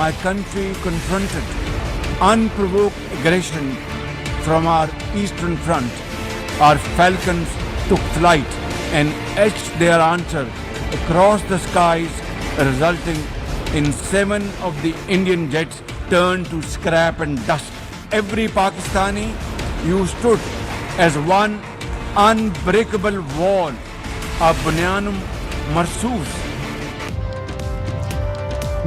my country confronted unprovoked aggression from our eastern front, our falcons took flight and etched their answer across the skies, resulting in 7 of the Indian jets turned to scrap and dust. Every Pakistani, you stood as one unbreakable wall, a bunyanum marsoos.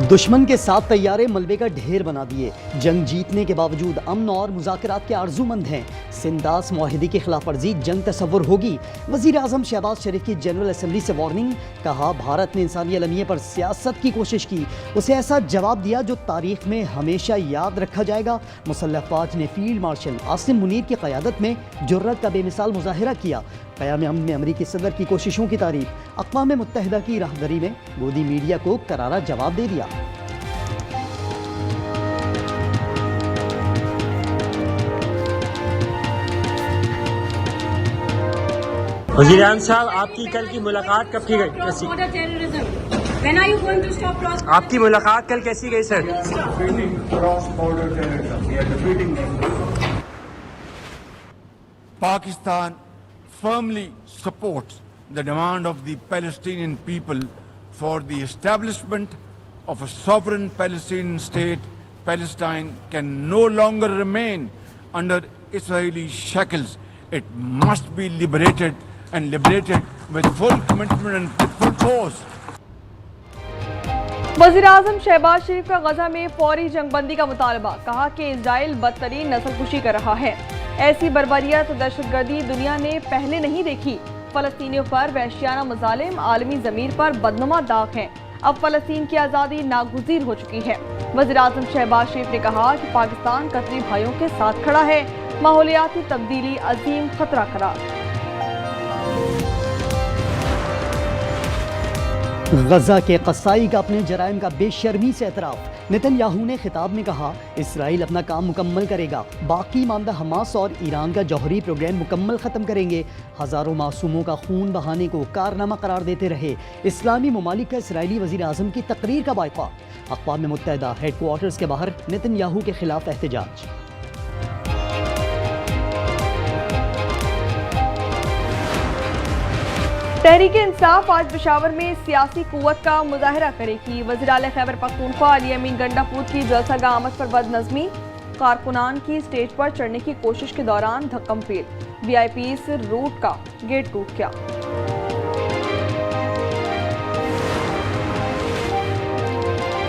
दुश्मन के 7 तैयारे मलबे का ढेर बना दिए। जंग जीतने के बावजूद अमन और मुज़ाकरात के आरज़ूमंद हैं। सिंदास मुआहिदे की खिलाफ वर्जी जंग तसव्वुर होगी। वज़ीर आज़म शहबाज शरीफ की जनरल असम्बली से वार्निंग। कहा भारत ने इंसानी अलमिया पर सियासत की कोशिश की, उसे ऐसा जवाब दिया जो तारीख में हमेशा याद रखा जाएगा। मुसल्लह अफ़वाज ने फील्ड मार्शल आसिम मुनीर की क़यादत में जुर्रत का बेमिसाल मुज़ाहिरा किया। क़याम अमन में अमरीकी सदर की कोशिशों की तारीफ। अक़वाम मुत्तहिदा की राहबरी में गोदी मीडिया को करारा जवाब दे दिया। वज़ीर आज़म साहब, आपकी कल की मुलाकात कब की गई? कैसी आपकी मुलाकात कल कैसी गई sir? Pakistan firmly supports the demand of the Palestinian people for the establishment of a sovereign Palestinian state. Palestine can no longer remain under Israeli shackles. It must be liberated and liberated with full commitment and with full force. वज़ीर आज़म शहबाज शरीफ का गजा में फौरी जंगबंदी का मुतालबा। कहा कि Israel बदतरीन नस्लकुशी कर रहा है। ऐसी बर्बरियत और दहशतगर्दी दुनिया ने पहले नहीं देखी। फलस्तीनियों पर वहशियाना मज़ालिम आलमी ज़मीर पर बदनुमा दाग हैं। अब फलस्तीन की आज़ादी नागुज़ीर हो चुकी है। वज़ीर आज़म शहबाज शरीफ ने कहा कि पाकिस्तान कतरी भाइयों के साथ खड़ा है। माहौलियाती तब्दीली अजीम खतरा करार। गजा के कसाई का अपने जराइम का बेशर्मी से एतराफ़। नेतन्याहू ने खिताब में कहा इसराइल अपना काम मुकम्मल करेगा, बाकी मामला हमास और ईरान का जौहरी प्रोग्राम मुकम्मल ख़त्म करेंगे। हज़ारों मासूमों का खून बहाने को कारनामा करार देते रहे इस्लामी ममालिक का इसराइली वज़ीर आज़म की तकरीर का बायकॉट। अक़वाम मुत्तहिदा हेडक्वार्टर्स के बाहर नेतन्याहू के खिलाफ एहतजाज। तहरीक इंसाफ आज पेशावर में सियासी कुव्वत का मुजाहरा करेगी। वज़ीर आला खैबर पख्तूनख्वा अली अमीन गंडापुर की जलसागाह आमद पर बदनज़मी। कारकुनान की स्टेज पर चढ़ने की कोशिश के दौरान धक्कम फेल। वीआईपीस रूट का गेट टूट गया।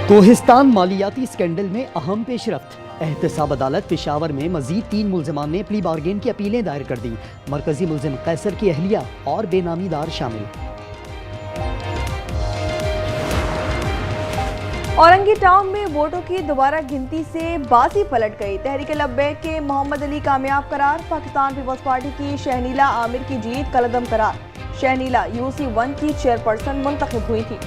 कोहिस्तान मालियाती स्कैंडल में अहम पेशरफ्त। एहतसाब अदालत पेशावर में मजीद 3 मुल्ज़िमान ने प्ली बार्गेन की अपीलें दायर कर दी। मरकजी मुल्ज़िम कैसर की अहलिया और बेनामीदार शामिल। औरंगी टाउन में वोटों की दोबारा गिनती से बाजी पलट गई। तहरीक लब्बैक के मोहम्मद अली कामयाब करार। पाकिस्तान पीपल्स पार्टी की शहनीला आमिर की जीत कलदम करार। शहनीला UC1 की चेयरपर्सन मुंतखब हुई थी।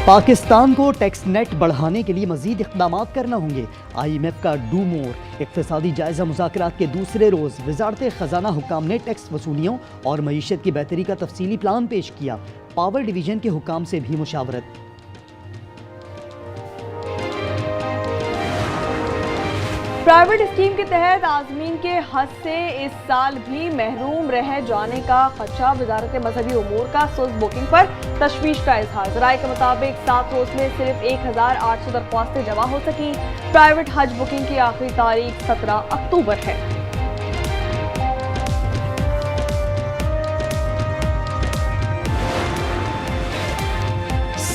पाकिस्तान को टैक्स नेट बढ़ाने के लिए मजीद इक़दाम करना होंगे। IMF का डू मोर इक़्तिसादी जायज़ा मुज़ाकरात के दूसरे रोज़ वज़ारत ख़ज़ाना हुक्काम ने टैक्स वसूलियों और मईशत की बेहतरी का तफसीली प्लान पेश किया। पावर डिवीज़न के हुक्काम से भी मुशावरत। प्राइवेट स्कीम के तहत आज़मीन के हज से इस साल भी महरूम रह जाने का खदशा। वजारत मजहबी उमूर का सुस्त बुकिंग पर तशवीश का इजहार। ज़राए के मुताबिक 7 रोज़ में सिर्फ 1800 दरख्वास्तें जमा हो सकी। प्राइवेट हज बुकिंग की आखिरी तारीख 17 अक्टूबर है।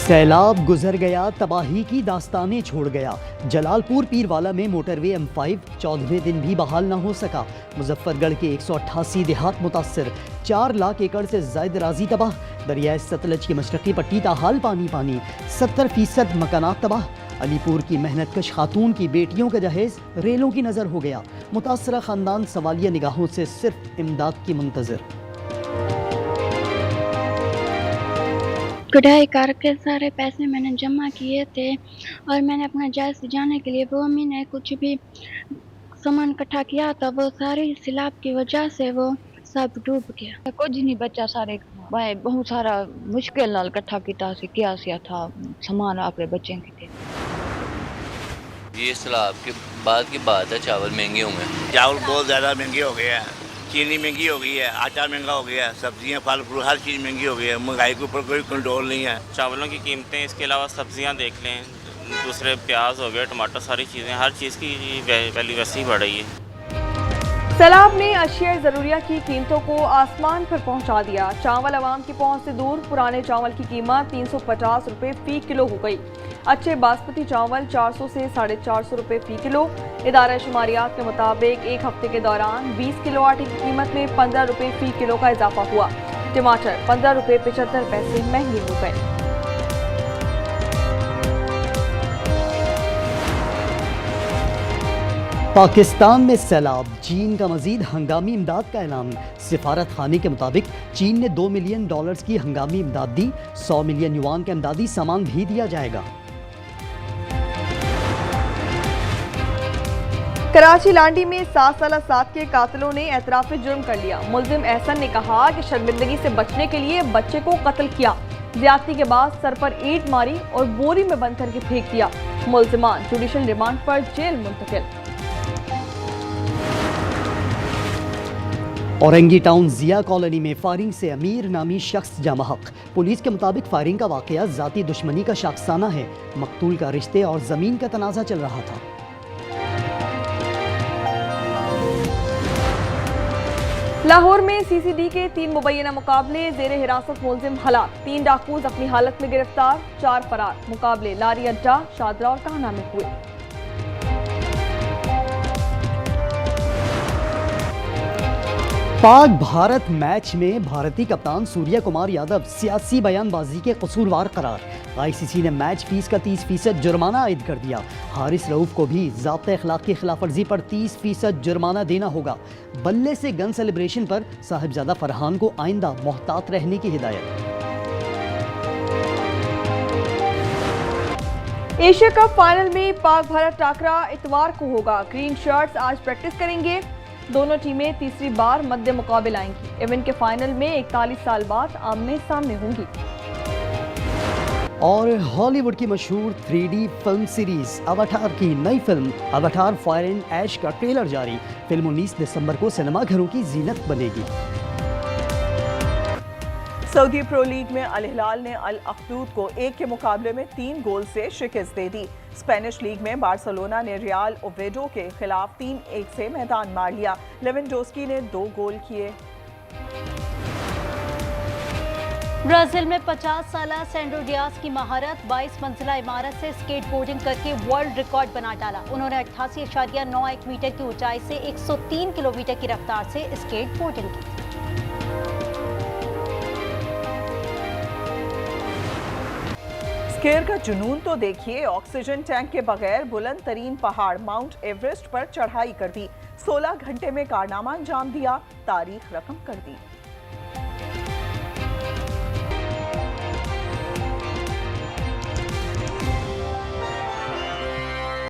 सैलाब गुजर गया, तबाही की दास्तानें छोड़ गया। जलालपुर पीरवाला में मोटरवे M5 14वें दिन भी बहाल न हो सका। मुजफ्फरगढ़ के 188 देहात मुतासर। 4 लाख एकड़ से ज़ायद राजी तबाह। दरियाए सतलज की मशरक़ी पट्टी ताहाल पानी पानी। 70% मकानात तबाह। अलीपुर की मेहनतकश खातून की बेटियों का जहेज रेलों की नज़र हो गया। मुतासरा ख़ानदान सवालिया निगाहों से सिर्फ इमदाद की मुंतज़र। गुडाई कार के सारे पैसे मैंने जमा किए थे और मैंने अपना जायज़ जाने के लिए वो अम्मी ने कुछ भी सामान इकट्ठा किया था, वो सारी सिलाब की वजह से वो सब डूब गया, कुछ नहीं बचा, सारे भाई बहुत सारा मुश्किल नाल इकट्ठा किया सी क्या सिया था सामान अपने बच्चे के थे। ये सैलाब के बाद की बात है, चावल महंगे हुए हैं। चावल बहुत ज़्यादा महंगे हो गए हैं, चीनी महंगी हो गई है, आटा महंगा हो गया है, सब्जियां फल फ्रूट हर चीज़ महंगी हो गई है। महंगाई के ऊपर कोई कंट्रोल नहीं है। चावलों की कीमतें, इसके अलावा सब्जियां देख लें, दूसरे प्याज हो गए, टमाटर, सारी चीज़ें, हर चीज़ की वैल्यू वैसे ही बढ़ रही है। सैलाब ने अशिया ज़रूरिया की कीमतों को आसमान पर पहुंचा दिया। चावल आवाम की पहुंच से दूर। पुराने चावल की कीमत 350 रुपये फ़ी किलो हो गई। अच्छे बासमती चावल 400 से 450 रुपये फ़ी किलो। इदारा शुमारियात के मुताबिक एक हफ्ते के दौरान 20 किलो आटे की कीमत में 15 रुपये फ़ी किलो का इजाफा हुआ। टमाटर 15 रुपये 75 पैसे महंगे हो गए। पाकिस्तान में सैलाब, चीन का मजीद हंगामी इमदाद का ऐलान। सिफारत खाने के मुताबिक चीन ने $2 मिलियन की हंगामी इमदाद दी। 100 मिलियन युआन का इमदादी सामान भी दिया जाएगा। कराची लांडी में 7 साल साद के कातिलों ने एतराफ़ जुर्म कर लिया। मुल्जिम एहसन ने कहा कि शर्मिंदगी से बचने के लिए बच्चे को कत्ल किया। ज्यादती के बाद सर पर ईंट मारी और बोरी में बंद करके फेंक दिया। मुल्जिमान जुडिशल रिमांड पर जेल मुंतकिल। औरंगी टाउन जिया कॉलोनी में फायरिंग से अमीर नामी शख्स जामहक। पुलिस के मुताबिक फायरिंग का वाकया जाती दुश्मनी का शाखसाना है। मकतूल का रिश्ते और जमीन का तनाज़ा चल रहा था। लाहौर में सीसीडी के 3 मुबैना मुकाबले, जेर हिरासत मुल्जिम हलाक। 3 डाकू अपनी हालत में गिरफ्तार, 4 फरार। मुकाबले लारी अड्डा, शादरा और काहना में हुए। पाक भारत मैच में भारतीय कप्तान सूर्या कुमार यादव सियासी बयानबाजी के कसूरवार करार। आईसीसी ने मैच फीस का 30% जुर्माना आयद कर दिया। हारिस रऊफ को भी ज़ाब्ता अखलाक की खिलाफवर्जी पर 30% जुर्माना देना होगा। बल्ले से गन सेलिब्रेशन पर साहिबजादा फरहान को आइंदा मोहतात रहने की हिदायत। एशिया कप फाइनल में पाक भारत टाकरा इतवार को होगा। ग्रीन शर्ट्स आज प्रैक्टिस करेंगे। दोनों टीमें तीसरी बार मध्य मुकाबले आएंगी। इवेंट के फाइनल में 41 साल बाद आमने सामने होंगी। और हॉलीवुड की मशहूर 3D फिल्म सीरीज अवतार की नई फिल्म अवतार फायर एंड ऐश का ट्रेलर जारी। फिल्म 19 दिसंबर को सिनेमाघरों की जीनत बनेगी। सऊदी प्रो लीग में अल हिलाल ने अल अखदूद को 1 के मुकाबले में 3 गोल से शिकस्त दे दी। स्पेनिश लीग में बार्सिलोना ने रियल ओवेडो के खिलाफ 3-1 से मैदान मार लिया। लेवेंडोस्की ने 2 गोल किए। ब्राजील में 50 साला सैंड्रो डियाज की महारत, 22 मंजिला इमारत से स्केटबोर्डिंग करके वर्ल्ड रिकॉर्ड बना डाला। उन्होंने 88.91 मीटर की ऊंचाई से 103 किलोमीटर की रफ्तार से स्केटबोर्डिंग की। स्केर का जुनून तो देखिए, ऑक्सीजन टैंक के बगैर बुलंद तरीन पहाड़ माउंट एवरेस्ट पर चढ़ाई कर दी। 16 घंटे में कारनामा अंजाम दिया, तारीख रकम कर दी।